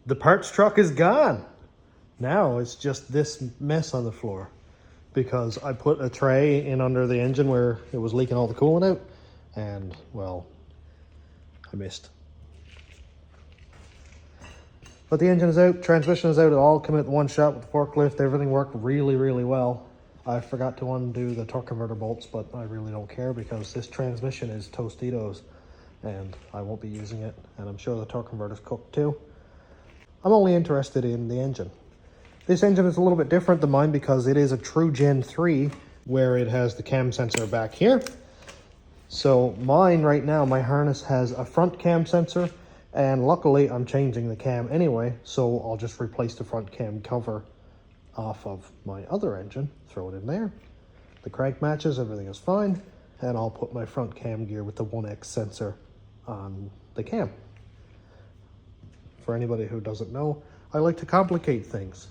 The parts truck is gone. Now it's just this mess on the floor because I put a tray in under the engine where it was leaking all the coolant out, and well, I missed. But the engine is out, transmission is out, it all came out in one shot with the forklift. Everything worked really, really well. I forgot to undo the torque converter bolts, but I really don't care because this transmission is Tostitos and I won't be using it, and I'm sure the torque converter is cooked too. I'm only interested in the engine. This engine is a little bit different than mine because it is a true Gen 3 where it has the cam sensor back here. So mine right now, my harness has a front cam sensor, and luckily I'm changing the cam anyway, so I'll just replace the front cam cover off of my other engine, throw it in there. The crank matches, everything is fine, and I'll put my front cam gear with the 1X sensor on the cam. For anybody who doesn't know, I like to complicate things,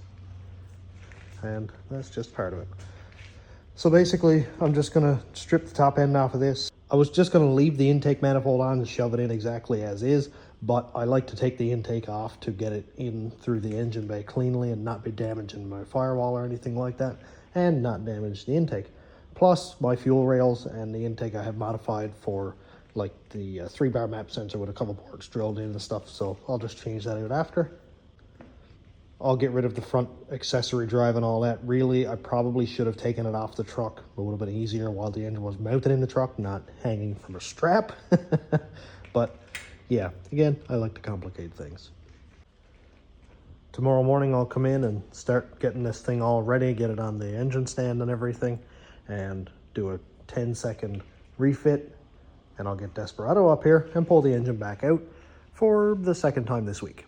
and that's just part of it. So basically, I'm just gonna strip the top end off of this. I was just gonna leave the intake manifold on and shove it in exactly as is, but I like to take the intake off to get it in through the engine bay cleanly and not be damaging my firewall or anything like that, and not damage the intake. Plus, my fuel rails and the intake I have modified for like the 3-bar map sensor with a couple ports drilled in and stuff, so I'll just change that out after. I'll get rid of the front accessory drive and all that. Really, I probably should have taken it off the truck. It would have been easier while the engine was mounted in the truck, not hanging from a strap. But yeah, again, I like to complicate things. Tomorrow morning I'll come in and start getting this thing all ready, get it on the engine stand and everything, and do a 10-second refit, and I'll get Desperado up here and pull the engine back out for the second time this week.